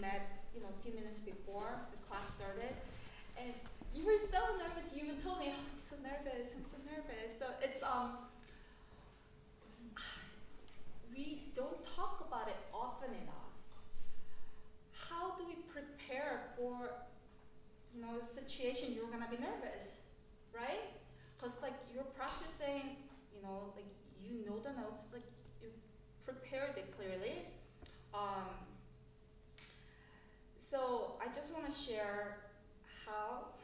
met, a few minutes before the class started, and you were so nervous. You even told me, "Oh, I'm so nervous. I'm so nervous." So it's we don't talk about it often enough. How do we prepare for, the situation you're gonna be nervous, right? Because like you're practicing, like you know the notes, like you prepared it clearly. So I just want to share how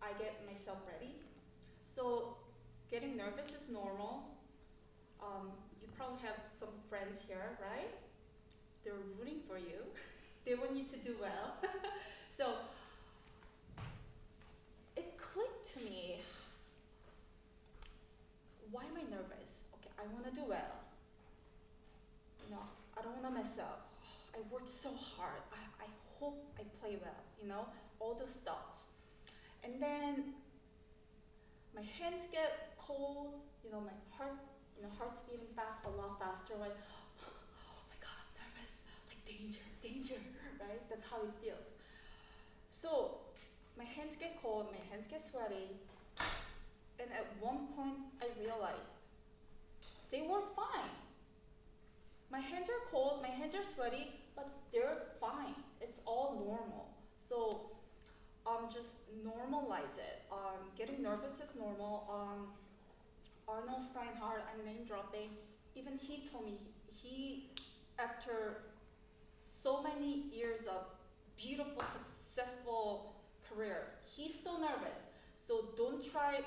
I get myself ready. So getting nervous is normal. You probably have some friends here, right? They're rooting for you. They want you to do well. So it clicked to me. Why am I nervous? Okay, I want to do well. I don't want to mess up. I worked so hard. I hope I play well, all those thoughts. And then my hands get cold, my heart's beating fast, a lot faster, like, oh my God, nervous, like danger, right? That's how it feels. So my hands get cold, my hands get sweaty, and at one point I realized they work fine. My hands are cold, my hands are sweaty, but they're fine. It's all normal. So just normalize it. Getting nervous is normal. Arnold Steinhardt, I'm name dropping, even he told me, he, after so many years of beautiful, successful career, he's still nervous. So don't try,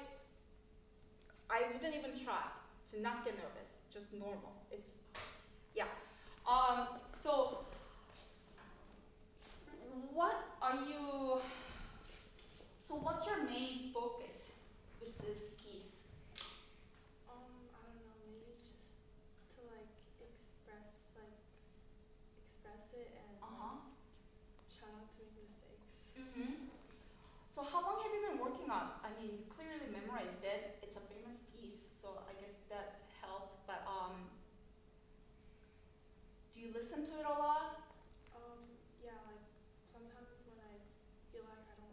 I wouldn't even try to not get nervous, just normal. Yeah. So what's your main focus with this piece? I don't know, maybe just to express it and try not to make mistakes. Mm-hmm. So how long have you been working on? I mean, you clearly memorized it. It's a famous piece, so I guess that helped. But do you listen to it a lot? Yeah, sometimes when I feel like I'm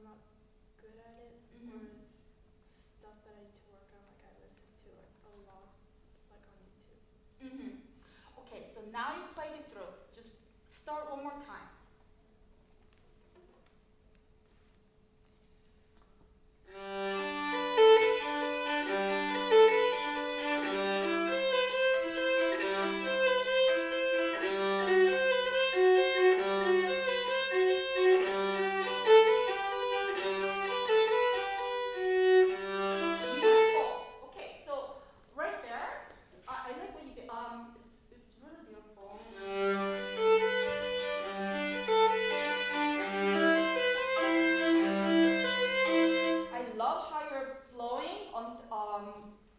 not good at it, or stuff that I need to work on, I listen to a lot, on YouTube. Okay, so now you played it through. Just start one more time.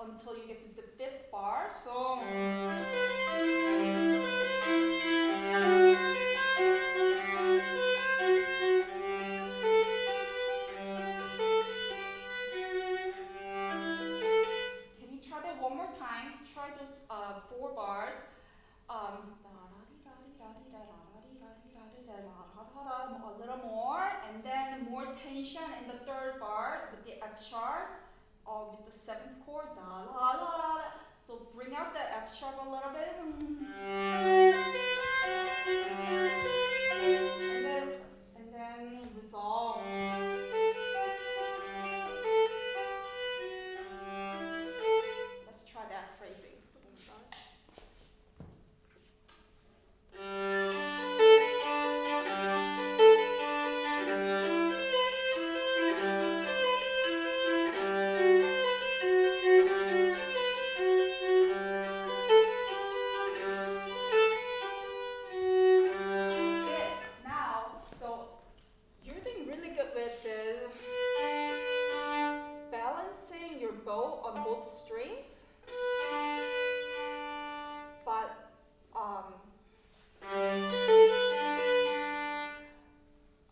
Until you get to the fifth bar. So can you try that one more time? Try those 4 bars. A little more, and then more tension in the 3rd bar with the F sharp. With the 7th chord, da la la la la. So bring out the F sharp a little bit. And then resolve. Let's try that phrasing. Strings, but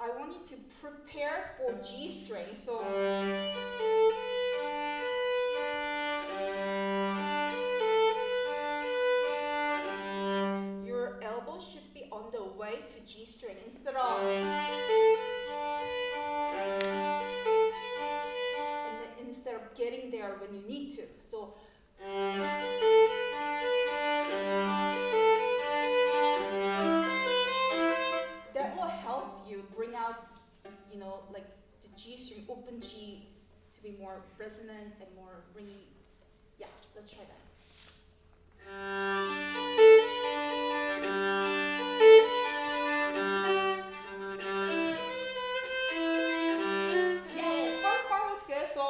I want you to prepare for G string. So your way to G string instead of, instead of getting there when you need to. So that will help you bring out, like the G string, open G, to be more resonant and more ringy. Yeah, let's try that. Yeah, first part was good, so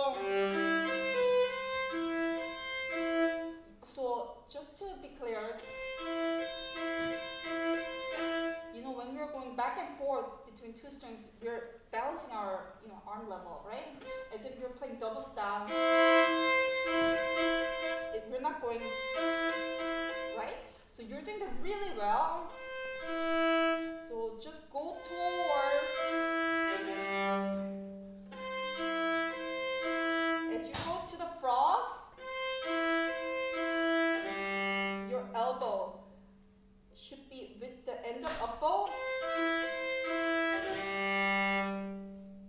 just to be clear, when we're going back and forth between two strings, we're balancing our arm level, right? As if you're playing double stop. We're not going, right? So you're doing that really well. So just go towards, as you go to the frog, your elbow should be with the end of up bow.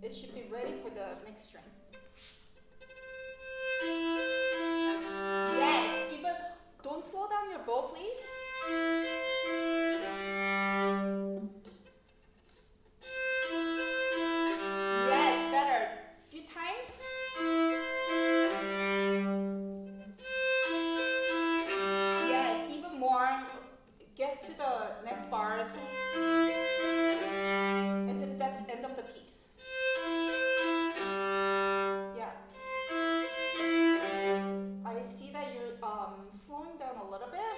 It should be ready for the next string. Yes, even don't slow down your bow, please. Yes, better. Few times. Yes, even more. Get to the next bars as if that's end of the piece. Yeah. I see that you're slowing down a little bit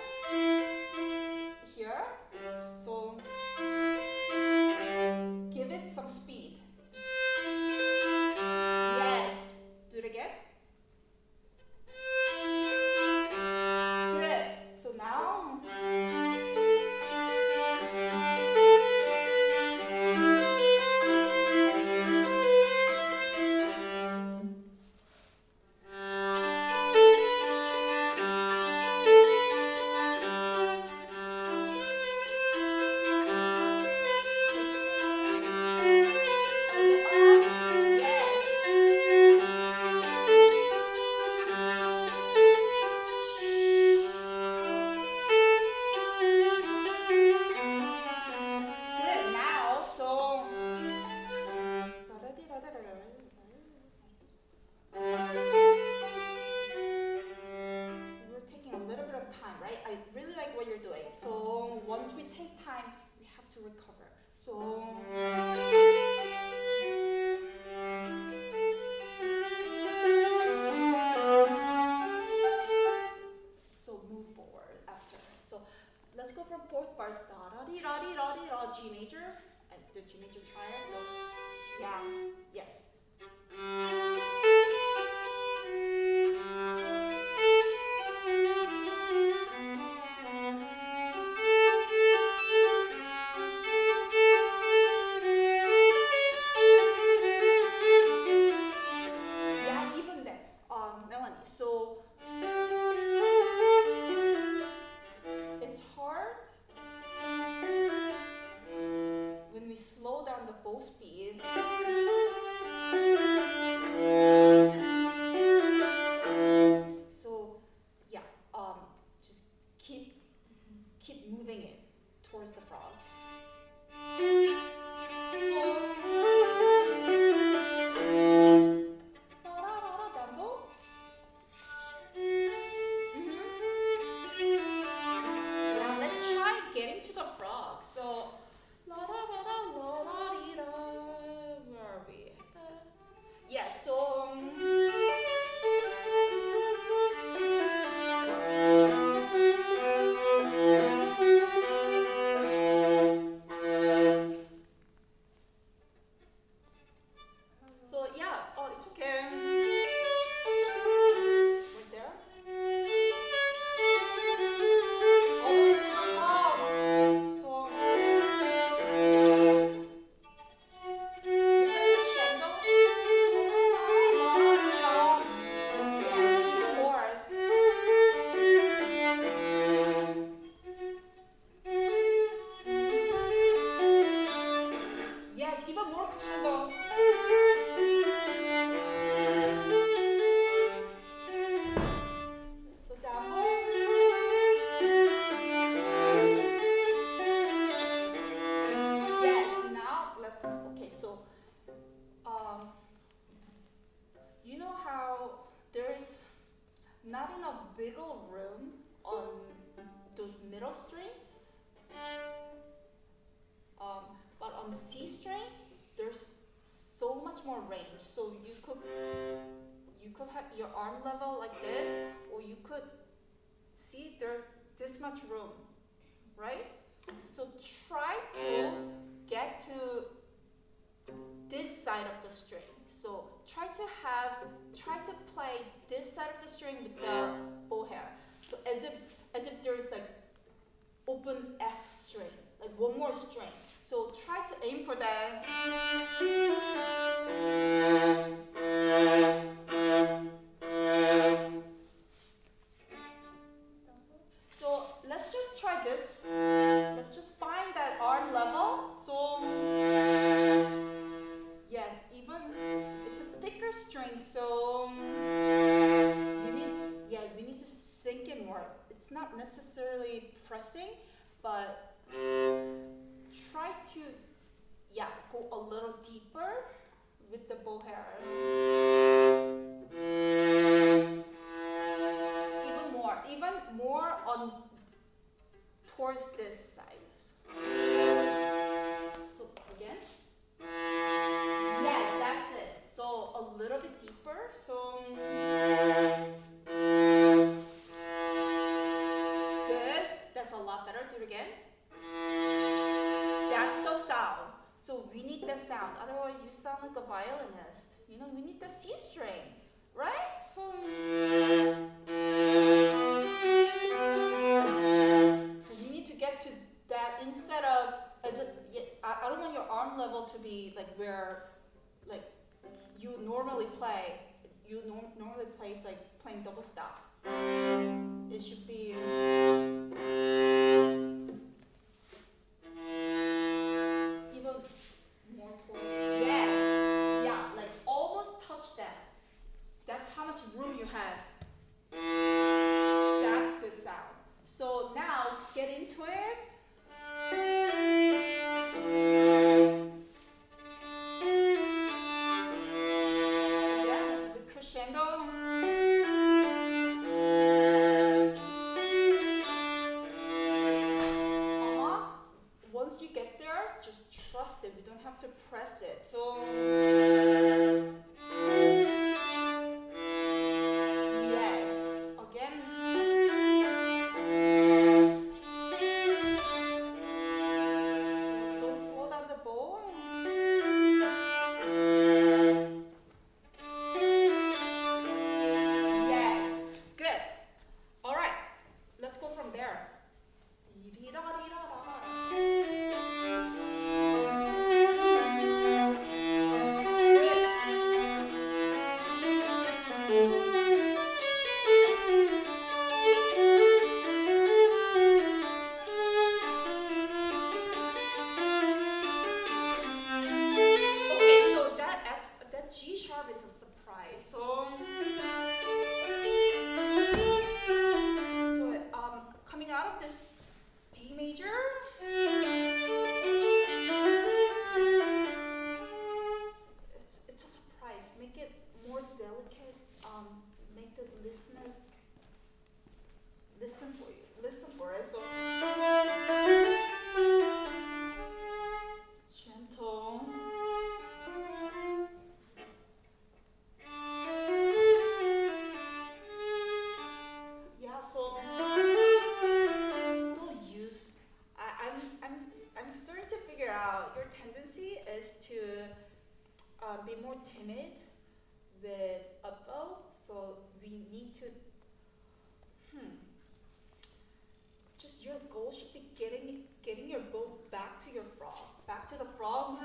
here. So give it some speed. Yes. Do it again. Good. So now G major, and the G major triad, so yeah, yes. Yeah, even then, Melanie, so it's hard when we slow down the bow speed. So yeah, just keep moving it towards the frog. Down bow. Yeah, let's try getting to the frog. So la da da da la da dee da. Where are we? Yeah, so on C string, there's so much more range. So you could have your arm level like this, or you could see there's this much room, right? So try to get to this side of the string. So try to play this side of the string with the bow hair. So as if there's like open F string, like one more string. So try to aim for that. So let's just try this. Let's just find that arm level. So yes, even it's a thicker string, so we need to sink it more. It's not necessarily pressing, but try to go a little deeper with the bow hair. Even more on towards this side. So again. Yes, that's it. So a little bit deeper. So good. That's a lot better. Do it again. That's the sound. So we need the sound. Otherwise, you sound like a violinist. You know, we need the C string, right? So we need to get to that instead of I don't want your arm level to be like where like you normally play. You normally play like playing double stop. It should be. That's how much room you have. That's good sound. So now get into it. Again, with crescendo. Once you get there, just trust it. We don't have to press it. So. Be more timid with a bow, so we need to just your goal should be getting your bow back to your frog, back to the frog.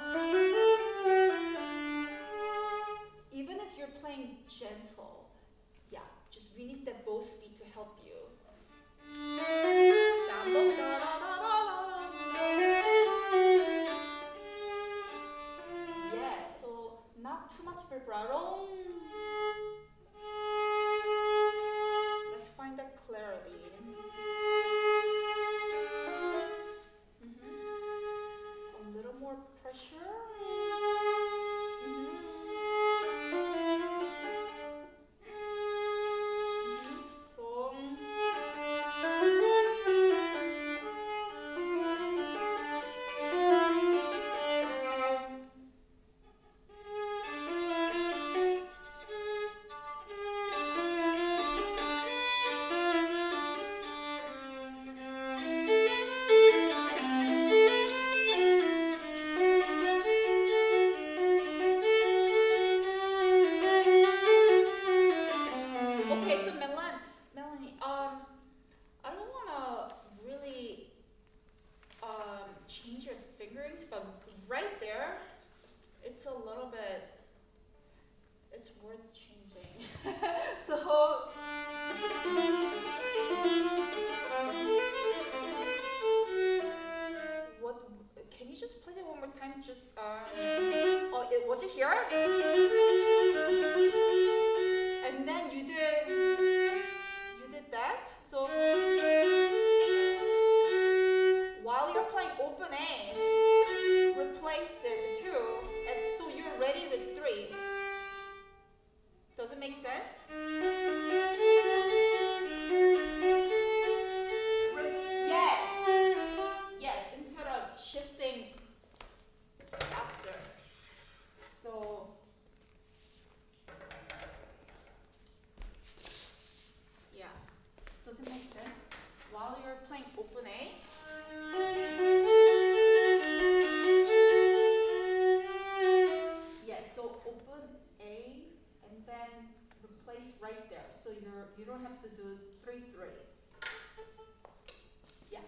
Even if you're playing gentle, just we need that bow speed to help you. Not too much vibrato. Let's find that clarity. was it here? And then you did that. So while you're playing open A, replace it with 2, and so you're ready with 3. Does it make sense? Yes, instead of shifting after. So yeah, does it make sense? While you're playing open A, yes, so open A and then replace right there. So you don't have to do 3-3. Yeah.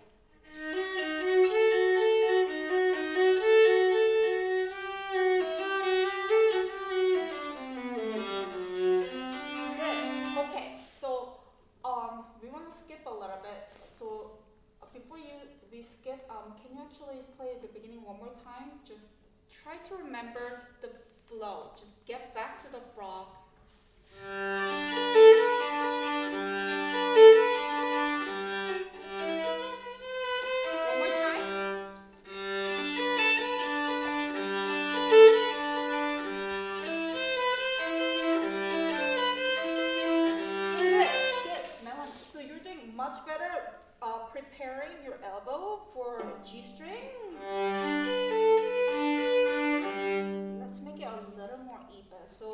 We want to skip a little bit. So before we skip, can you actually play at the beginning one more time? Just try to remember the flow. Just get back to the frog. One more time. Much better preparing your elbow for G string. Let's make it a little more even. So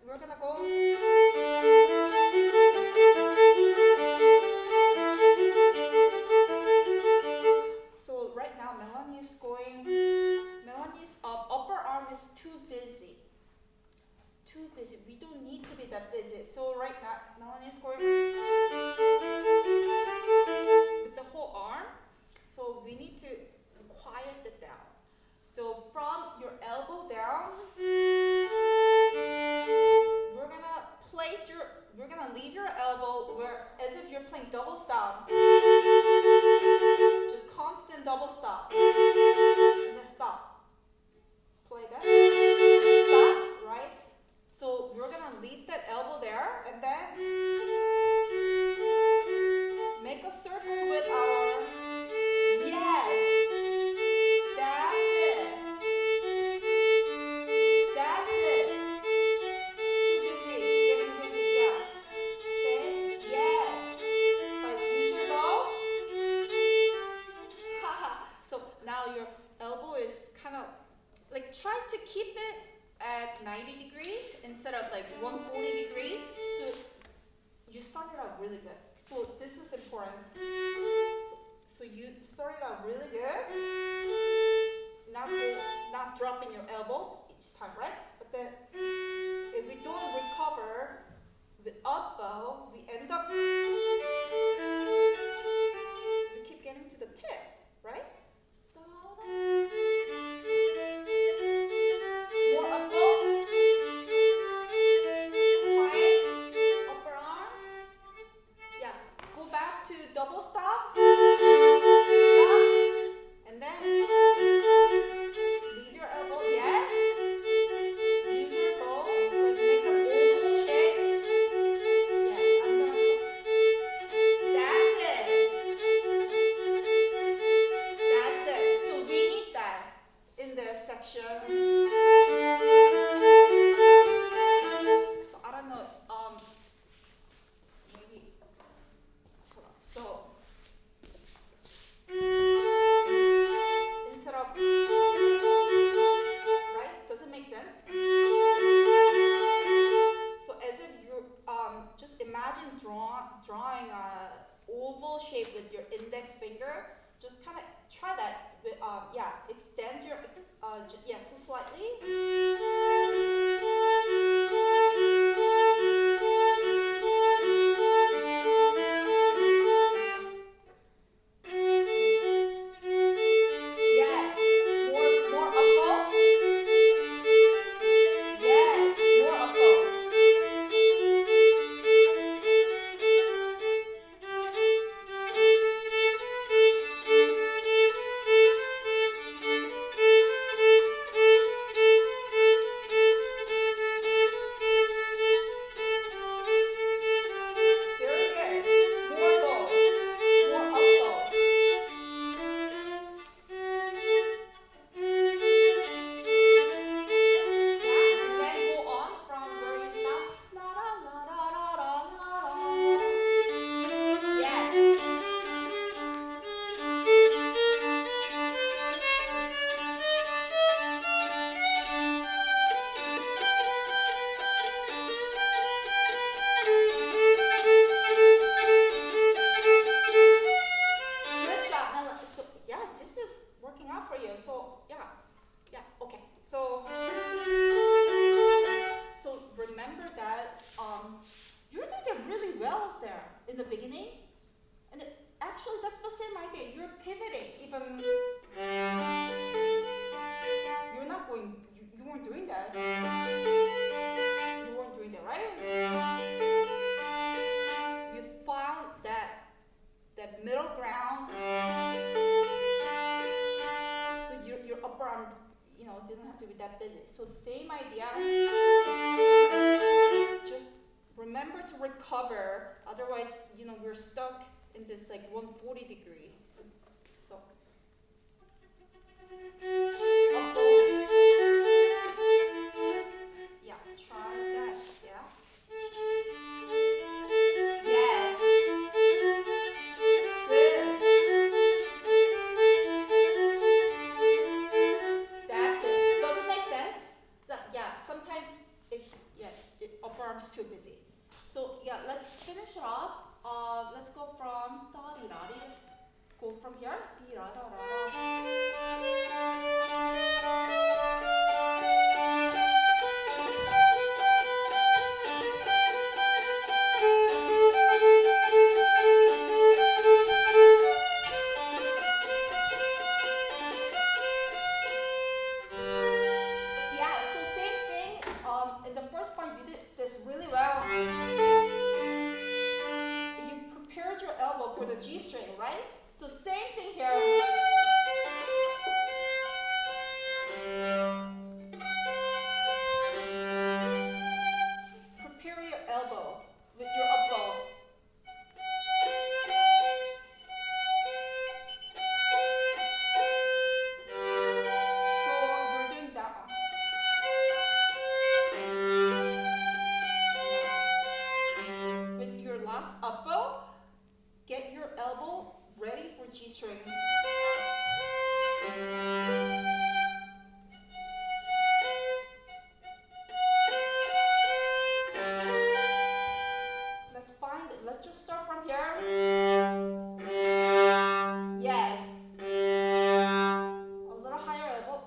we're gonna go. So right now Melanie's going. Melanie's upper arm is too busy. Too busy. We don't need to be that busy. So right now Melanie's going with the whole arm. So we need to quiet it down. So from your elbow down, we're gonna leave your elbow where as if you're playing double stop. Just constant double stop. And then stop. Play that. Stop, right? So we're gonna leave that elbow there and then make a circle with our yes. That's it. That's it. Too busy. Getting busy. Yeah. Stay. Yes. But use your bow. Haha. So now your elbow is kind of like try to keep it at 90 degrees instead of like 140 degrees. So you started out really good. So this is important. So you started out really good. Not dropping your elbow each time, right? But then if we don't recover with up bow, we end up we keep getting to the tip, right? More up bow. Quiet. Upper arm. Yeah. Go back to double stop. Stop. And then leave your elbow. Yeah. Use your bow. Like make an oval shape. Yes, I'm gonna just kind of try that. Extend your, so slightly. So same idea, just remember to recover, otherwise, we're stuck in this like 140 degree. So, up, yeah, try that, yeah. Yeah. Good. That's it. Does it make sense? Sometimes upper arm's too busy. So let's finish it off. Let's go from da di da di. Go from here. Di da da da G string, right? So same thing here. Prepare your elbow with your up bow. So we're doing that one. With your last up bow, get your elbow ready for G string. Let's find it. Let's just start from here. Yes. A little higher elbow.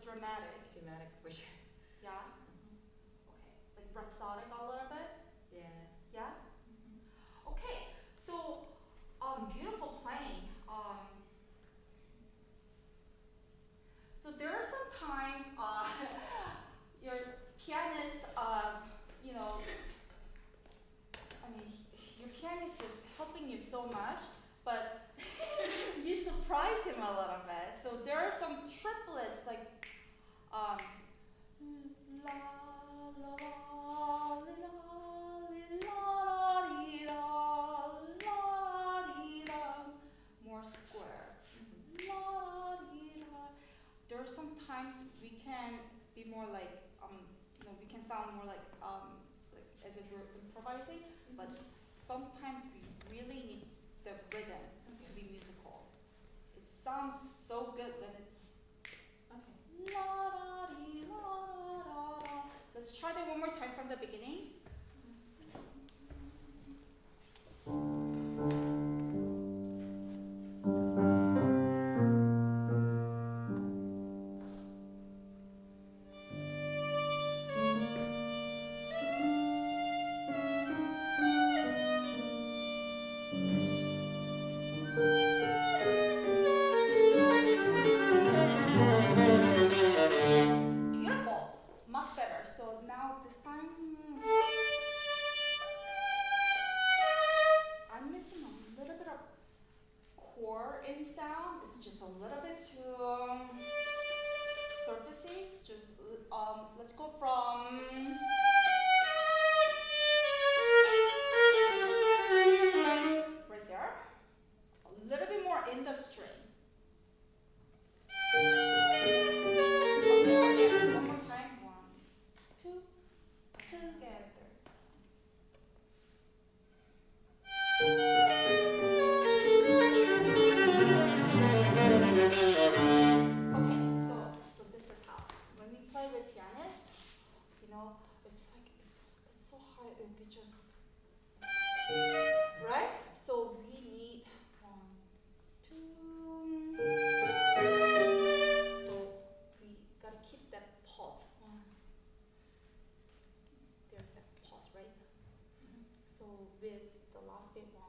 Dramatic. Dramatic for sure. Yeah? Okay. Like rhapsodic a little bit? Yeah. Yeah? Okay. So, beautiful playing. So there are some times your pianist, you know, I mean, your pianist is helping you so much, but you surprise him a little bit. So there are some triplets like la la la la more square. There are some times we can be more like you know, we can sound more like as if we're improvising, but sometimes we really need the rhythm to be musical. It sounds so good when it's la da dee la da da. Let's try that one more time from the beginning. last beat. 1,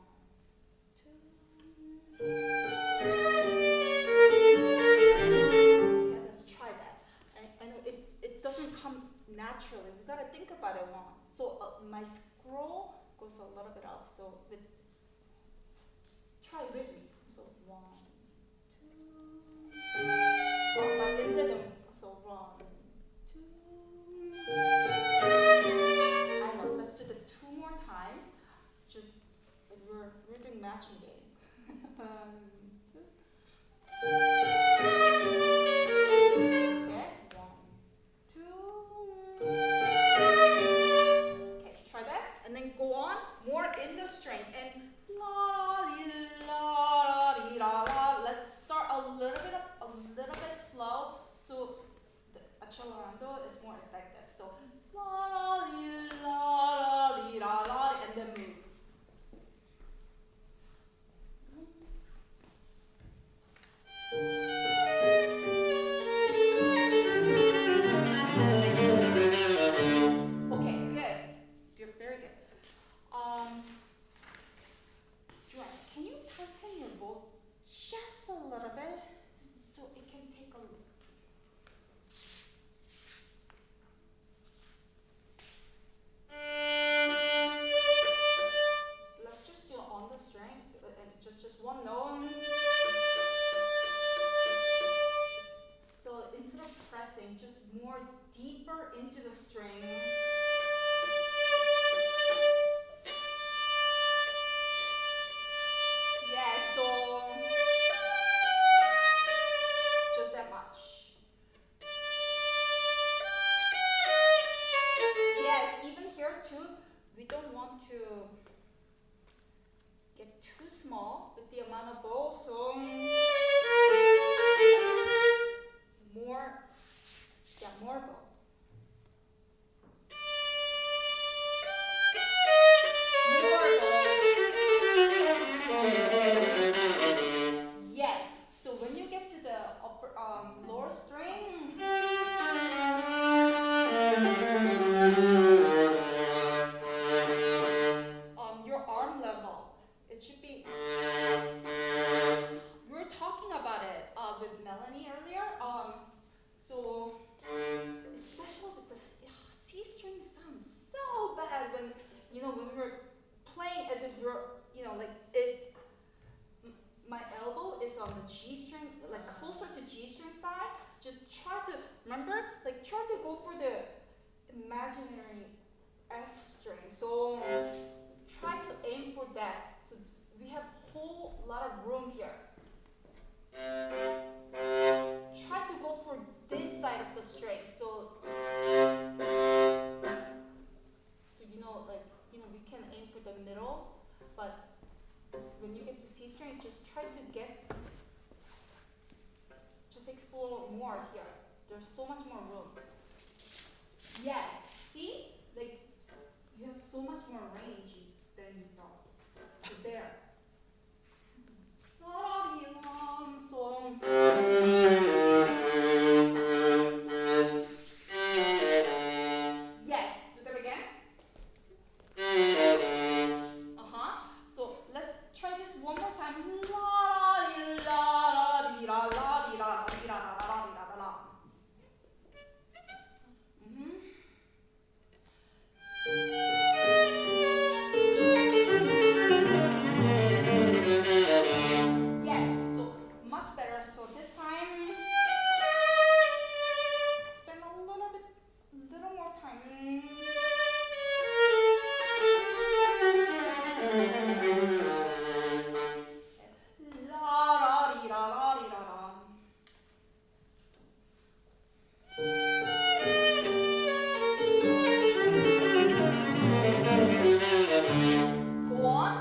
2. Okay, let's try that. I know it doesn't come naturally. We gotta think about it. 1. So my scroll goes a little bit up. So try with me. So 1, 2. But in rhythm. So 1, 2. I know. Let's do the 2 more times. Just like we're doing matching game. 1, 2. Okay. 1, 2. Okay. Try that, and then go on more in the string and la li la di la la. Let's start a little bit slow, so the accelerando is more effective. So la li la di la la, and then move. Okay, good. You're very good. Joanne, can you tighten your bow just a little bit so it can take a look? Let's just do it on the strings and just one note. So instead of pressing, just more deeper into the string. Yeah, so just that much. Yes, even here too, we don't want to get too small with the amount of bow, so more bow. Yes. So when you get to the upper lower string, your arm level, it should be. We were talking about it with Melanie earlier. So especially with the C string sounds so bad when when we were playing as if we're like it. My elbow is on the G string, like closer to G string side. Just try to try to go for the imaginary F string. So try to aim for that. So we have a whole lot of room here. Try to go for this side of the string. So we can aim for the middle, but when you get to C string, just try to explore more here. There's so much more room. Yes, see? Like, you have so much more range than you thought. So there. Yes, do that again. So let's try this one more time. Yes, so much better. So this time, spend a little more time. Go on.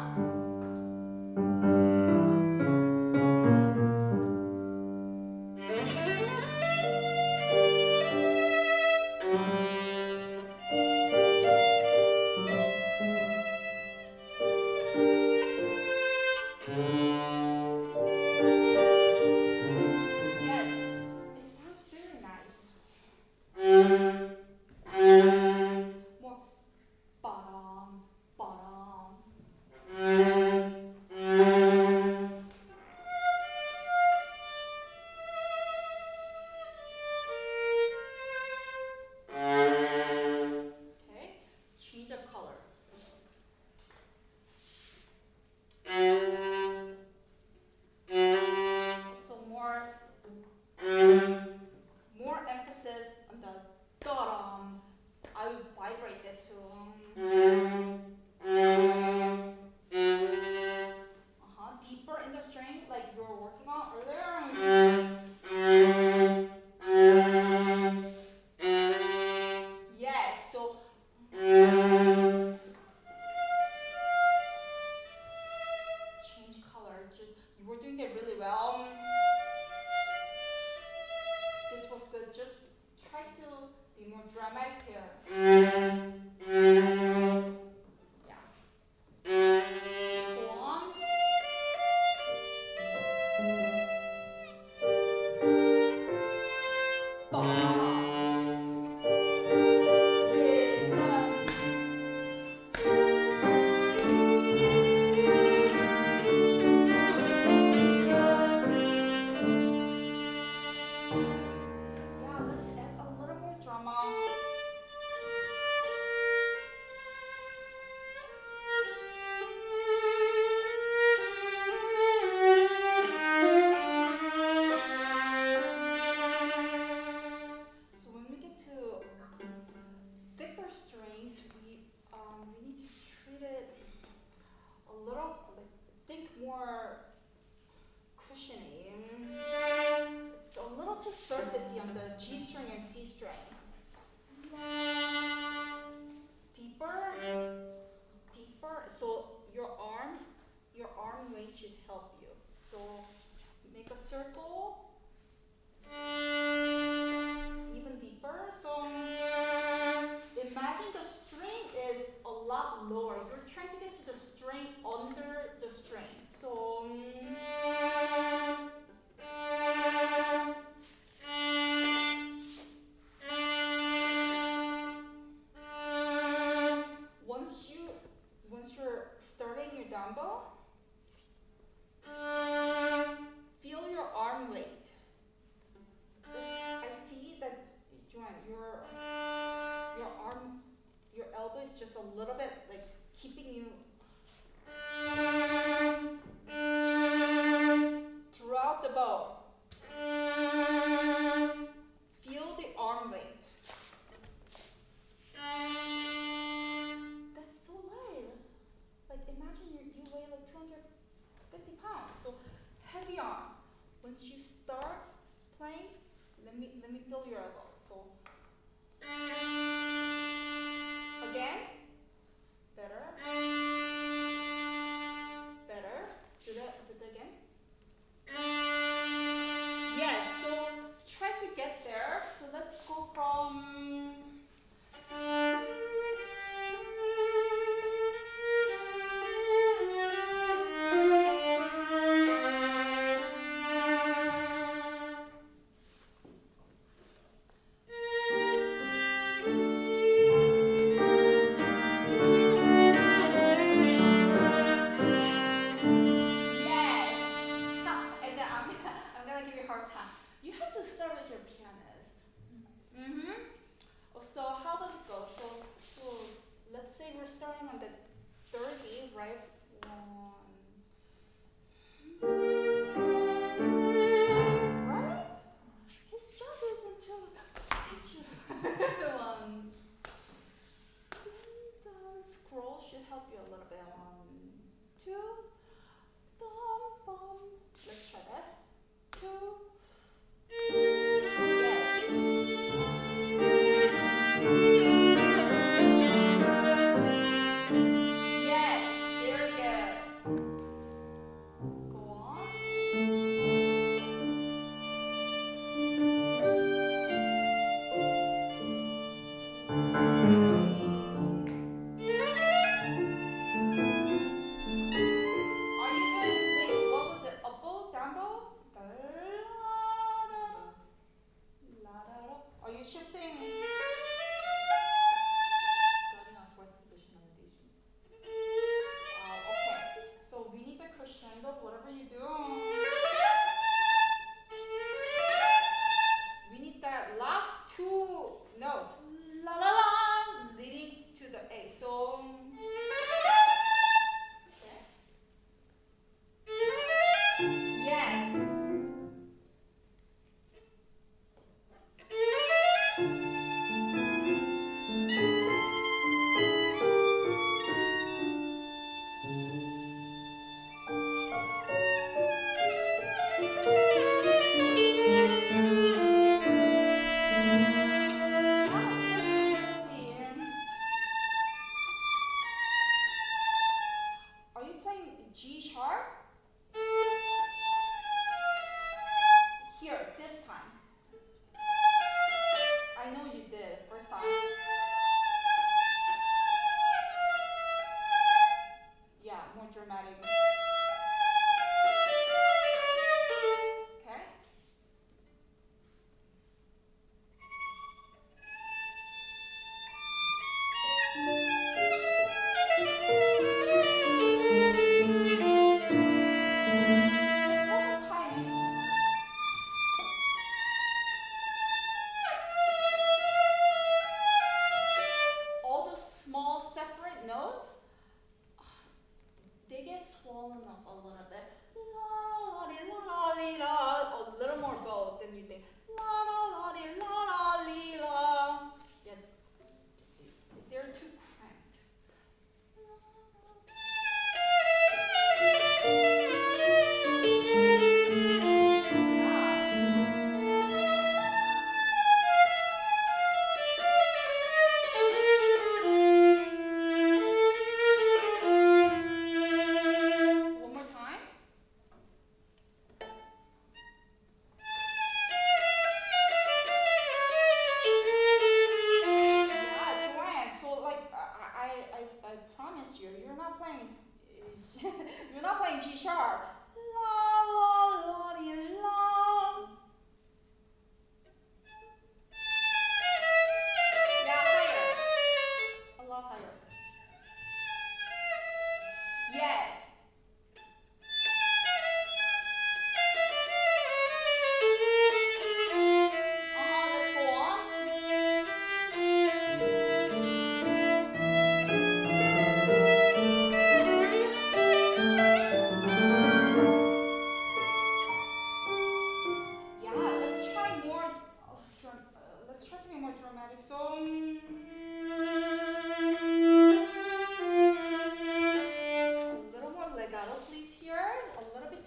make a circle even deeper. So imagine the string is a lot lower. You're trying to get to the string under the string. So once you're starting your down bow, feel your arm weight. I see that, Joanne, your elbow is just a little bit like keeping you throughout the bow. Feel the arm weight. That's so light. Like imagine you weigh like 250 pounds. So heavy arm. Once you start playing, let me feel your elbow. So again, better. Do that again. Yes. So try to get there. So let's go from. So how does it go? So let's say we're starting on the 30, right? Right? His job isn't to hit you. One. The scroll should help you a little bit. 1, 2. Bum, bum. Let's try that. 2.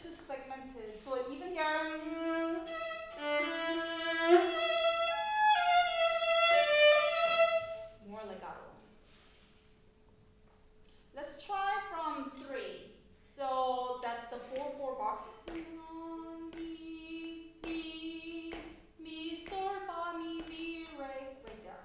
too segmented. So even here, more legato. Let's try from 3. So that's the 4/4 Bach. Mi, sol, fa, mi, mi, re, right there.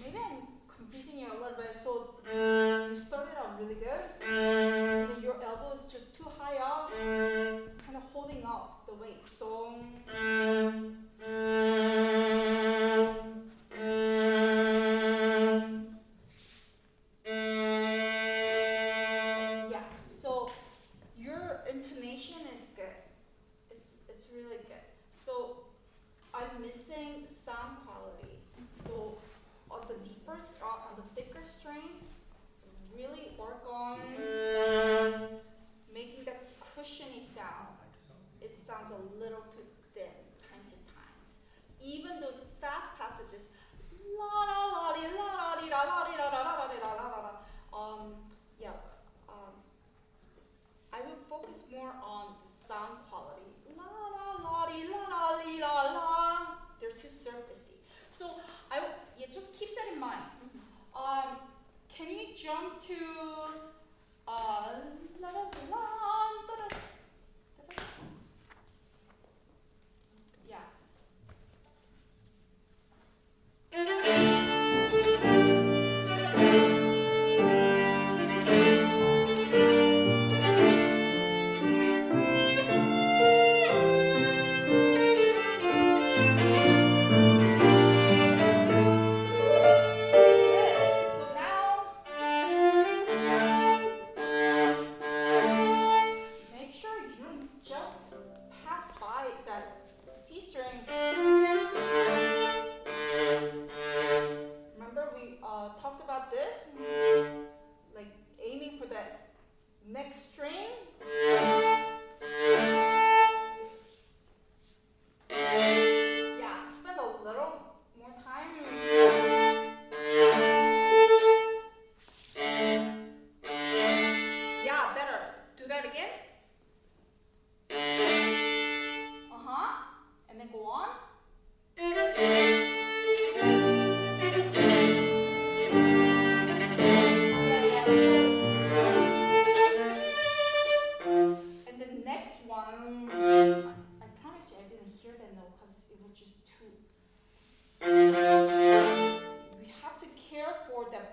Maybe I'm confusing you a little bit. So you started out really good, and then your elbow is just too high up, kind of holding up the weight. So yeah. So your intonation is good. It's really good. So I'm missing sound quality. So on the deeper on the thicker strings, really work on making that cushiony sound. It sounds a little too thin, time to times. Even those fast passages, la la la li la la li la la li la la la li la la la la. I will focus more on the sound quality. La la la li la la li la la. They're too surfacey. So just keep that in mind. Can you jump to la la la da da da? Yeah.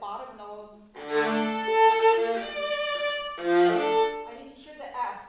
bottom note. I need to hear the F.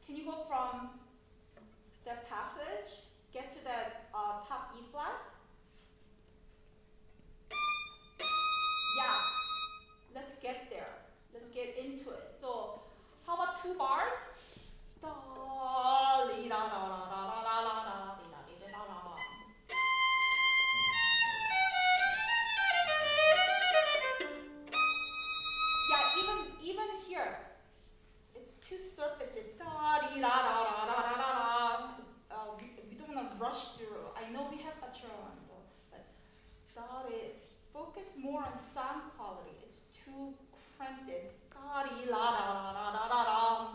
Can you go from that passage, get to that top E flat? Yeah, let's get there. Let's get into it. So, how about 2 bars? Da, li, da, da, da, da, da, da, da, da, di, da, di, da, da, da. Yeah, even here, it's too surfaces. Da, di, da, da, da, da, da, da, da. We don't want to rush through. I know we have a turn, but da, di, focus more on sound quality. It's too cramped. Da, di, la, da, da, da, da, da, da.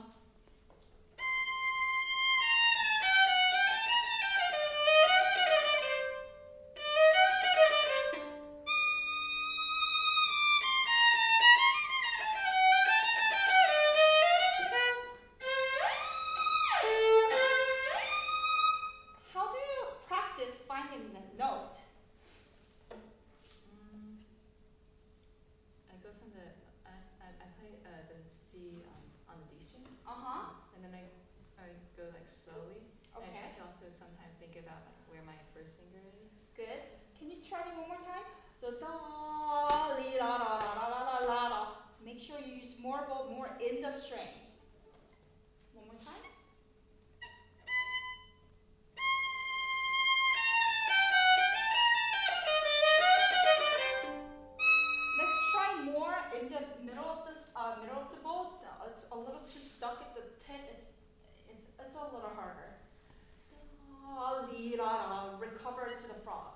Recover to the frog.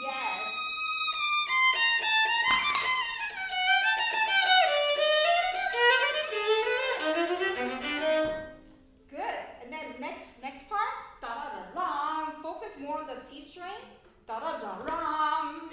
Yes. Good. And then next part. Da da da ram. Focus more on the C string. Da da da ram.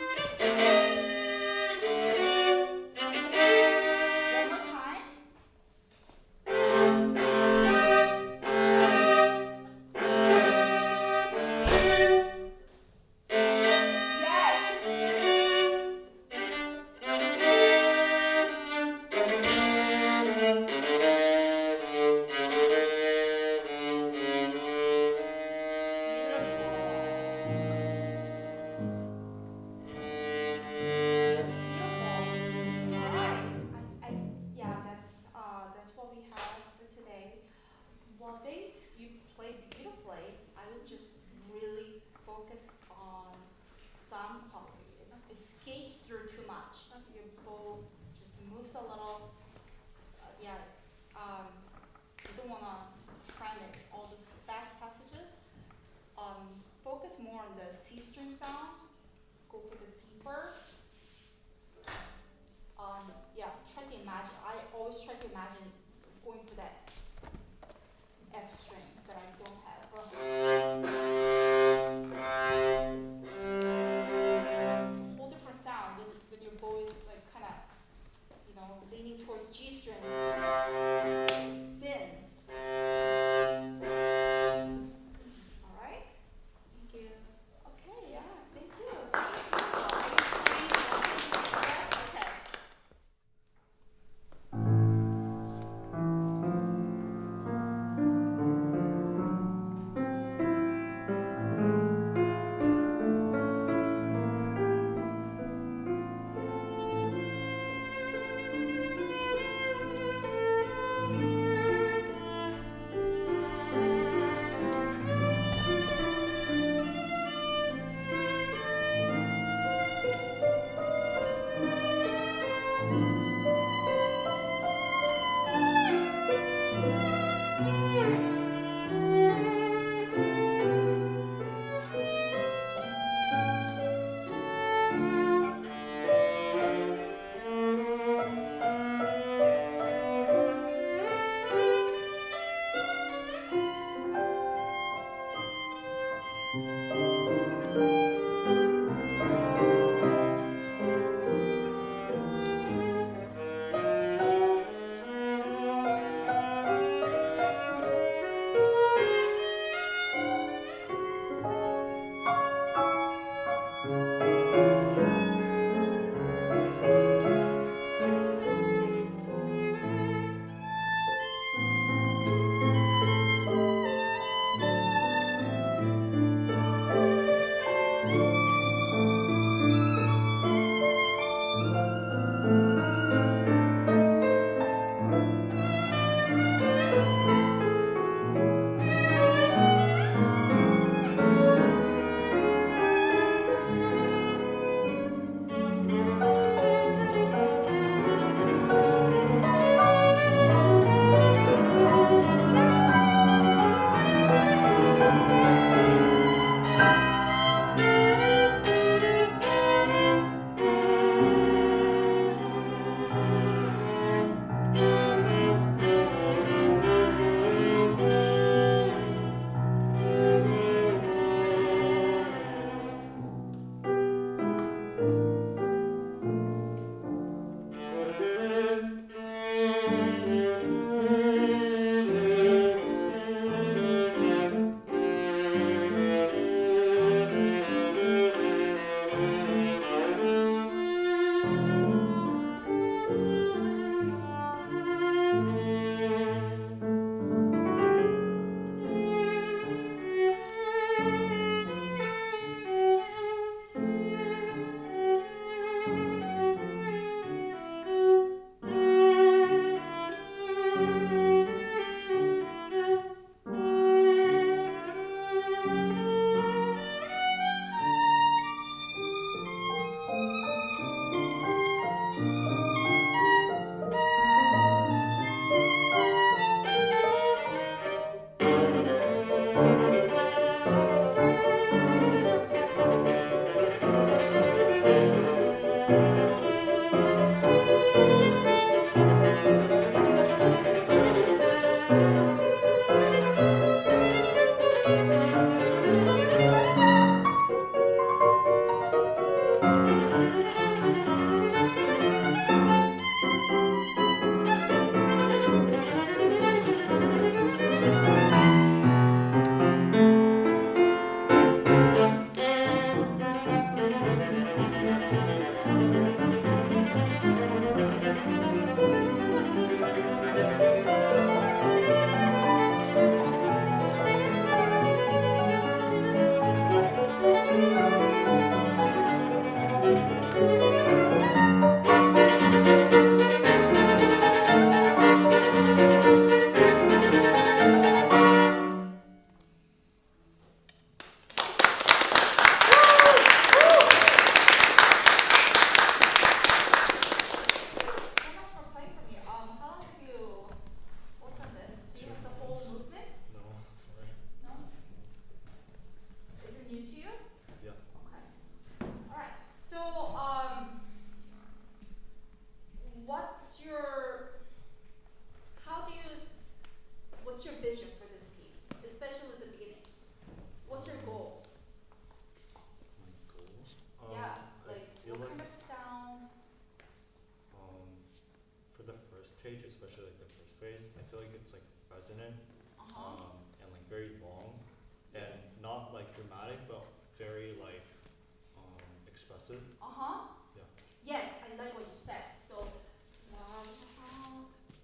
faster? Yeah. Yes, I like what you said. So,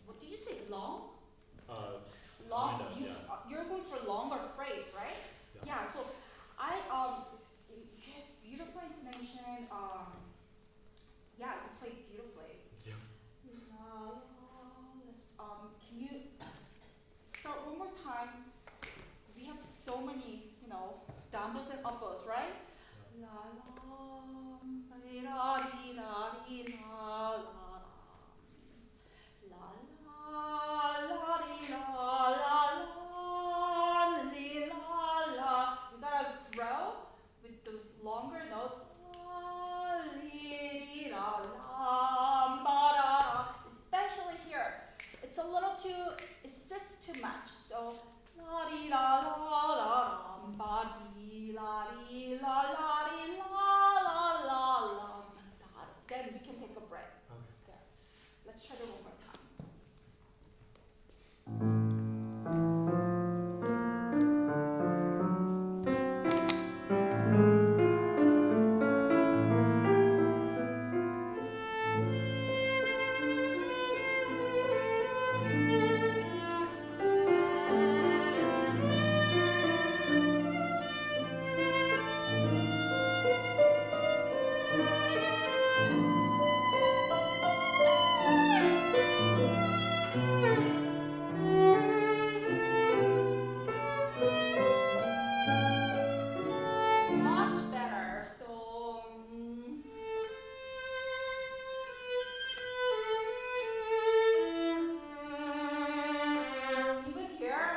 what did you say? Long? Long. Kinda, yeah. You're going for longer phrase, right? Yeah. So I you have beautiful intonation. Yeah, you play beautifully. Yeah. Can you start one more time? We have so many, down bows and up bows, right? Yeah. La la li la li la li la la la li la li la. You gotta grow with those longer notes. La li la ba da. Especially here, it's a little too. It sits too much. So la di la la la ba di la di la la di la la la la. Then we can take a break. Okay. There. Let's try that one more time. Much better. So even here.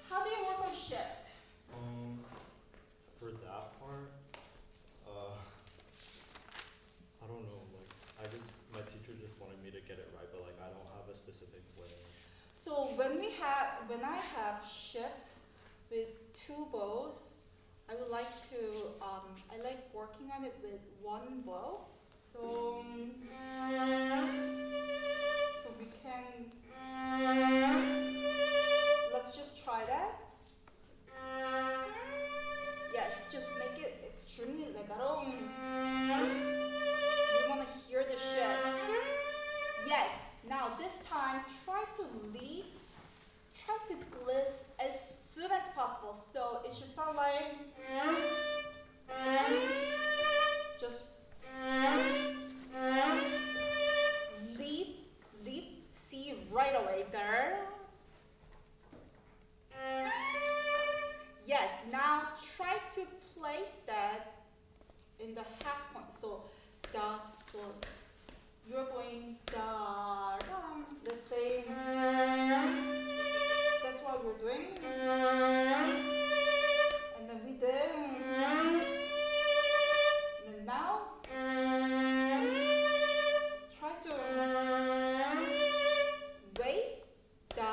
How do you work on shift? For that part, I don't know. My teacher just wanted me to get it right, but I don't have a specific way. So when I have shift with two bows, I would like to I like working on it with one bow. So we can let's just try that. Yes, just make it extremely legato. We want to hear the shift. Yes. Now this time, try to gliss as soon as possible. So it should sound like just leave C right away there. Yes. Now try to place that in the half point. So you're going da, let's say, that's what we're doing. And then we did. And then now, try to wait, da,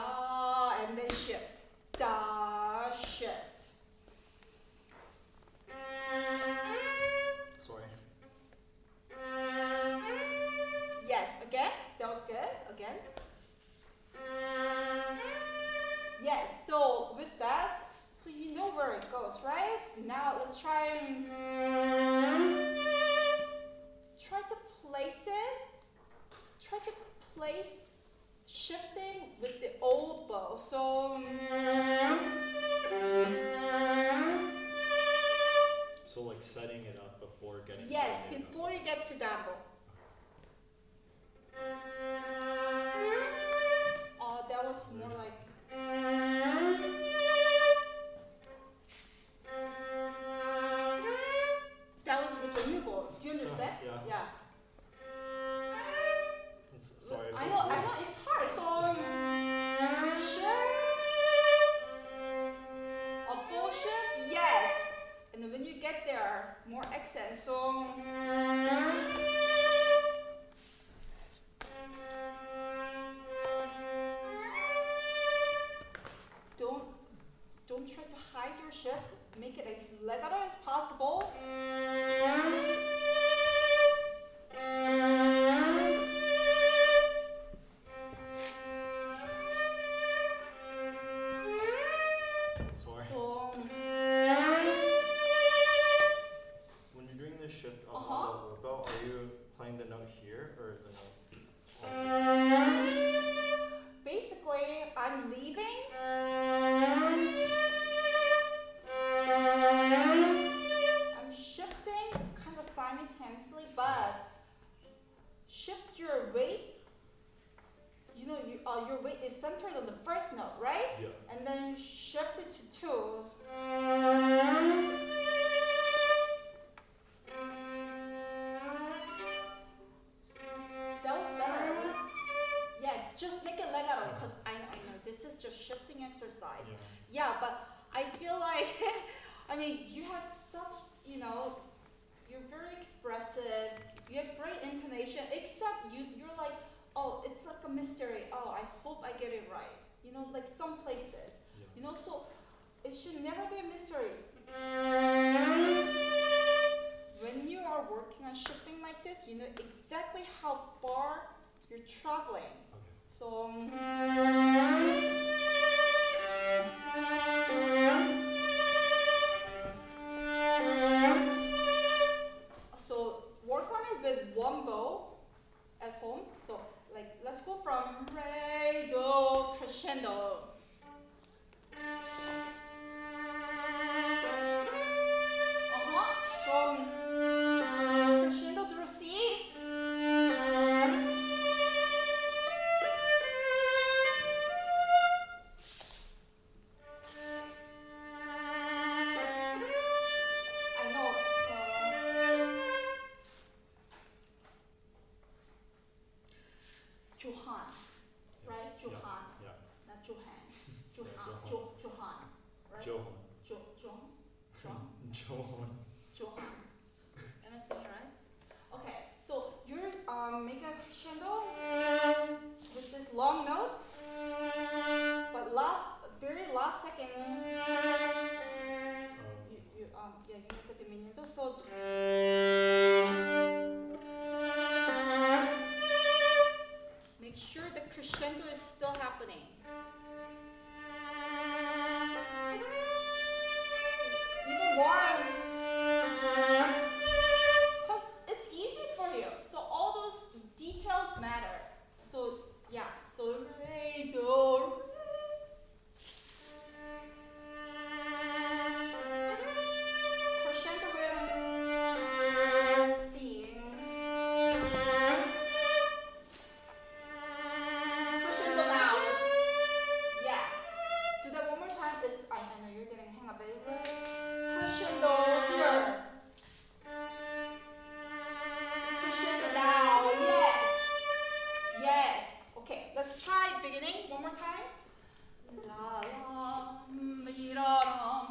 and then shift, da, shift. Sorry. Yes, again, that was good, again. Yes, so with that, so you know where it goes, right? Now let's try to place shifting with the old bow. So setting it up before getting yes, to the before you get to that bow. That was more like that was with the new bow. Do you understand? Sure, Yeah. Sorry. I know, it's hard. So shift, a bow shift, yes. And when you get there, more accent. So I'm leaving, I'm shifting kind of simultaneously, but shift your weight. You know, your weight is centered on the first note, right? Yeah. And then you shift it to 2. That was better. Yes, just make it legato, because I know, this is just shifting exercise. Yeah, but I feel like, I mean, you have such, you know, you're very expressive, you have great intonation, except you're like, oh, it's like a mystery. Oh, I hope I get it right. You know, like some places. You know, so it should never be a mystery. When you are working on shifting like this, you know exactly how far you're traveling. So, so work on it with one bow at home. So, like, let's go from re, do, crescendo. From crescendo to C. I know. Johan, right? Johan. Yeah. Not Johan. Johan. Johan. Johan, right? Johan. Johan. Johan. Am I saying it right? Okay, so you're make a crescendo with this long note, but very last second, you make a diminuendo. So make sure the crescendo is still happening. Even more. Because it's easy for you. So all those details matter. So yeah. So re, do. Crescendo rhythm. C. Crescendo now. Yeah. Do that one more time. I know you're getting hang of it. Crescendo here. Crescendo now. Yes. Yes. Okay, let's try beginning one more time. La la mi ra ram.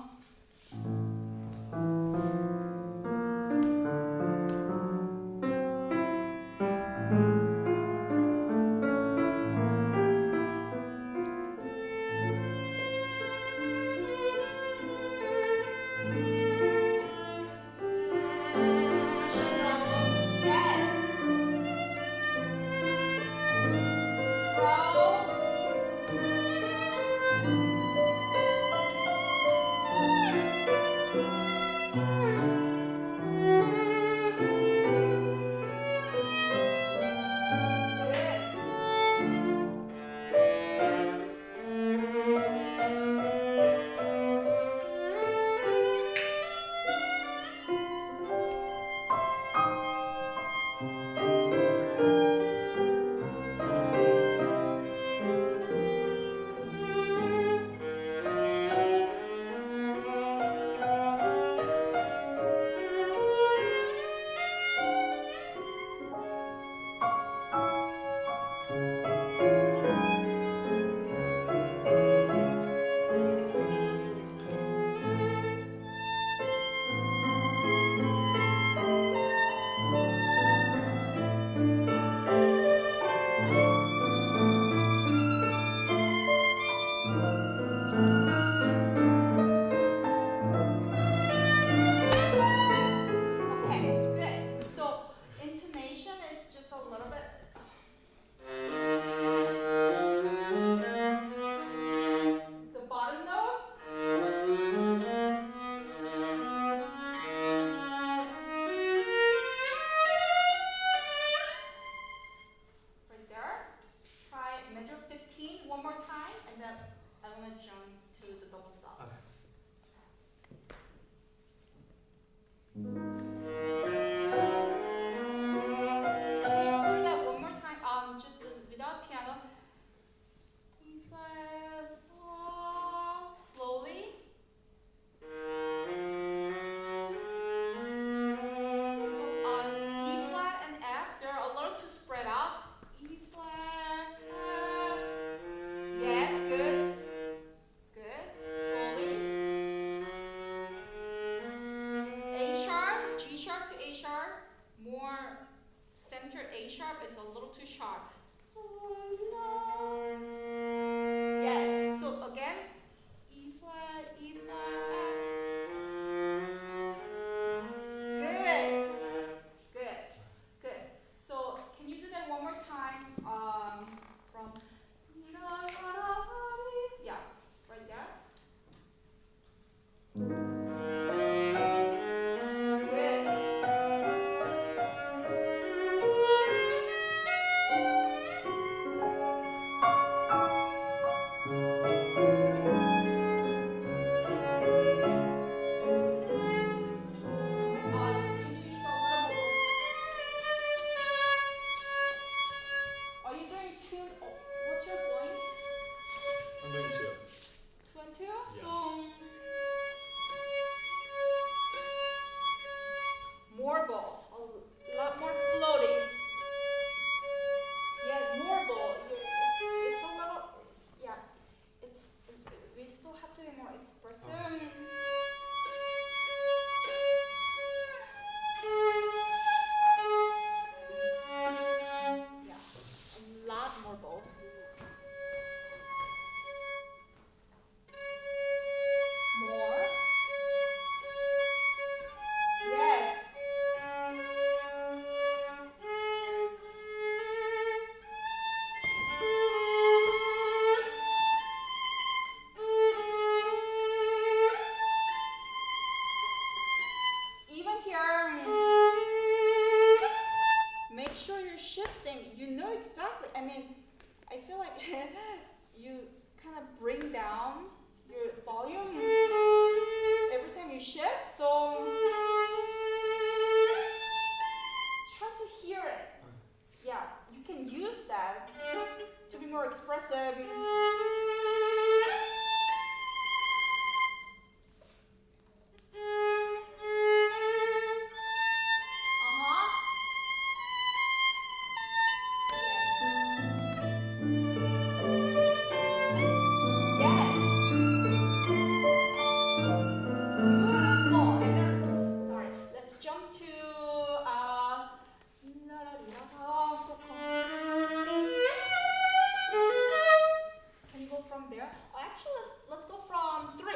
One more time, and and then I want to jump to the double stop. Okay. Can you do that one more time? Just without piano. E flat, slowly. So on E flat and F, they're a little too spread out. E flat, F. Yes, good. Good. Slowly. A sharp, G sharp to A sharp. More centered A sharp is a little too sharp. So low. Yes. So again, E flat, F. Good. Good. Good. So can you do that one more time? From yeah, right there. Good. Can you use a little more? Are you doing two? What's your point? I'm doing 2. 2 and 2? Yeah. So more bow, a lot more floating. Yes, more bow. It's a little, yeah. It's we still have to be more expressive. Yeah, a lot more bow. More. Yes. Even here, make sure you're shifting. You know exactly. I mean, I feel like you kind of bring down your volume every time you shift. So try to hear it. Yeah, you can use that to be more expressive. Yes. Beautiful. And then, sorry, let's jump to so can you go from there? Oh, actually, let's go from 3.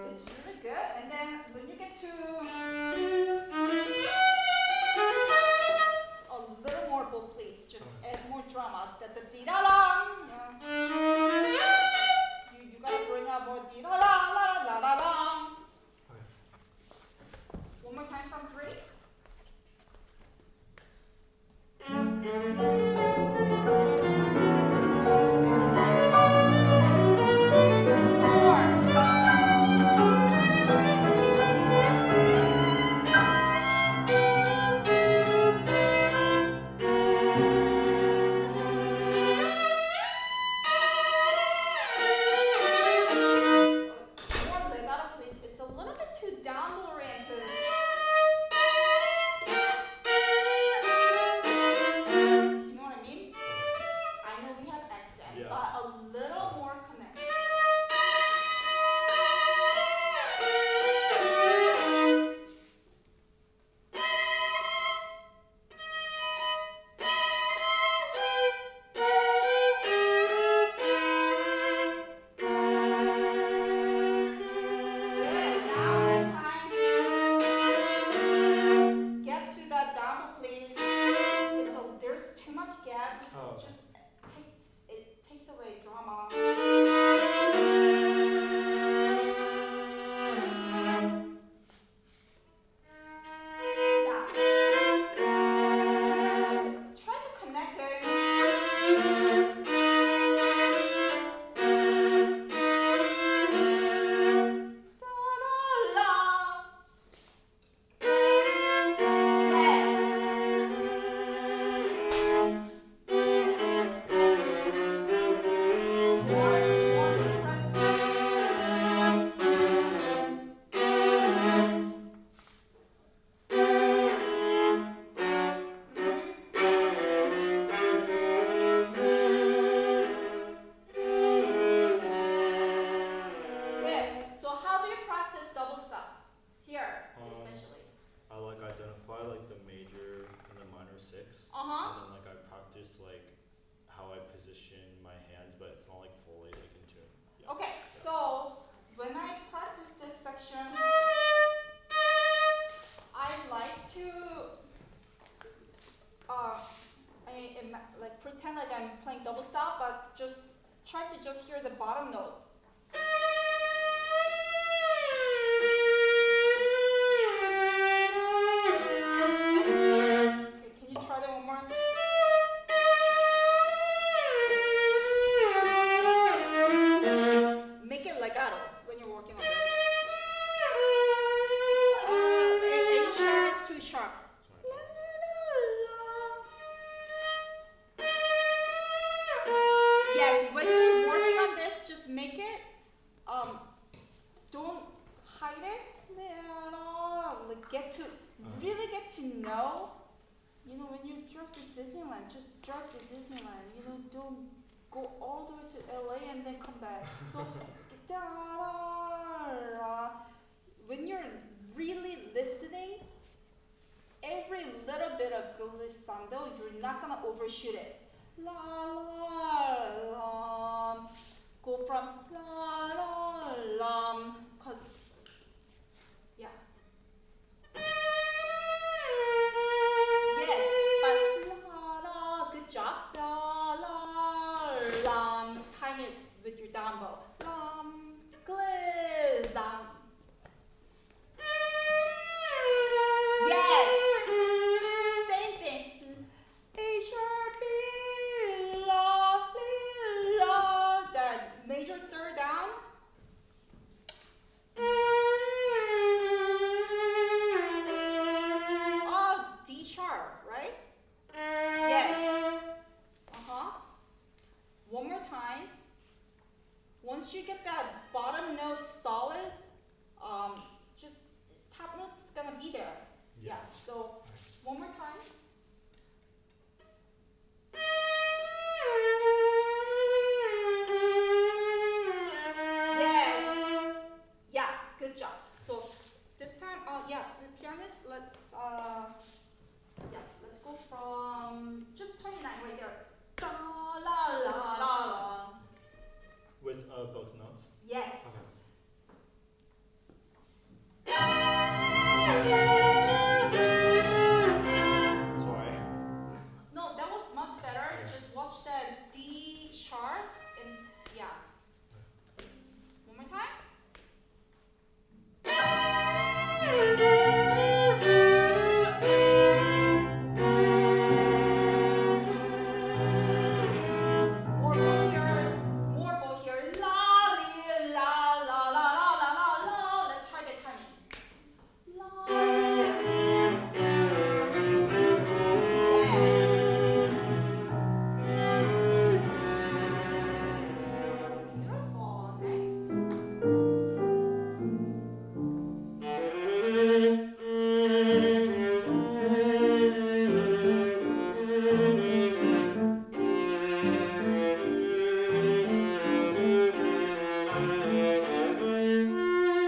It's really good. And then when you get to a little more bow, please. Just add more drama. Da da dee da la. You gotta bring out more dee da la la la la la. One more time from 3. More. much gap, it Oh. just takes away drama. Try to connect it. Just hear the bottom note. Okay, can you try that one more? Make it legato when you're working on this. A sharp is too sharp. Yes, when you're working on this, just make it, don't hide it, like really get to know, when you jerk the Disneyland, just jerk the Disneyland, don't go all the way to LA and then come back. So, when you're really listening, every little bit of glissando, you're not gonna overshoot it. La la la, go from la la la, cause yeah. Yes, but la la, good job. La la la, time it with your down bow. Lam, glid, lam. Yes, same thing. A sharp B, la, la, that major third down. Oh, D sharp, right? Yes. One more time. Once you get that bottom note solid, just top note's gonna be there. Yeah. So one more time. Yes. Yeah. Good job. So this time, the pianist. Let's go from just 29 right there. Da la la la la. With both notes? Yes. Sorry. No, that was much better. Just watch that D sharp and yeah. One more time. More bow here. La li la la la la la la la. Let's try the timing. La. Beautiful. Next.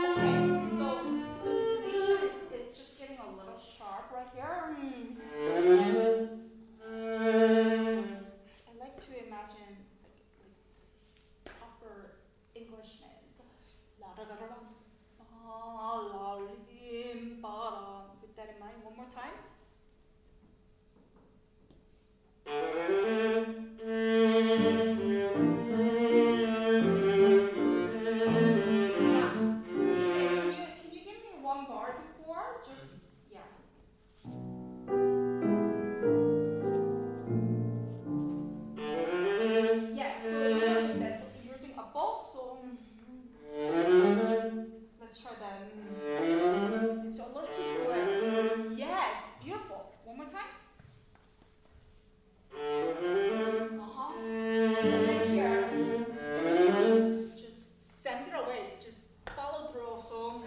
Okay, so intonation is just getting a little sharp right here. I like to imagine like proper Englishmen. La da da da da. La lim ba da. With that in mind, one more time. And then here, just send it away. Just follow through also.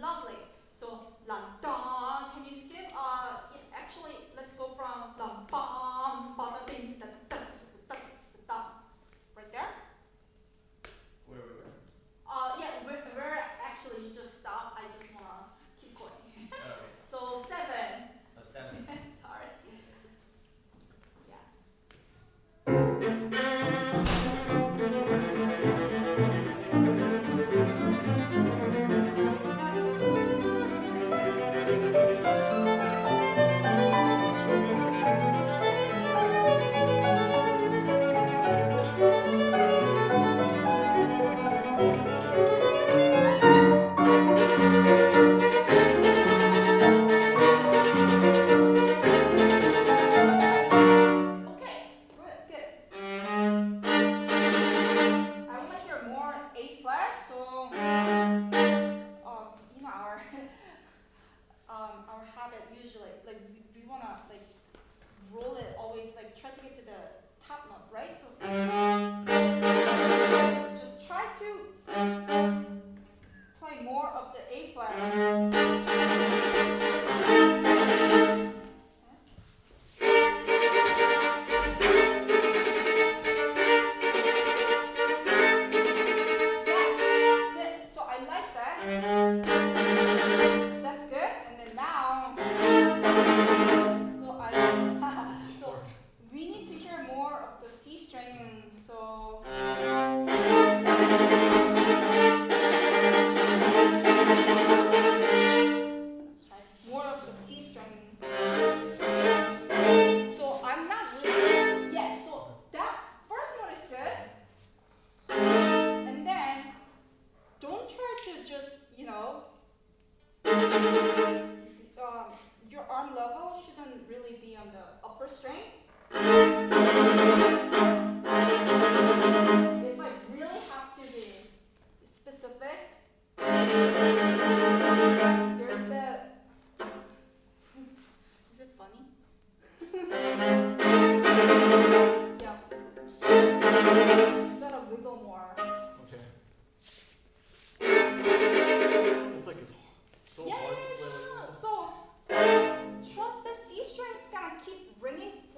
Lovely. So, lam da. Can you skip? Actually, let's go from lam bam.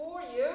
4 years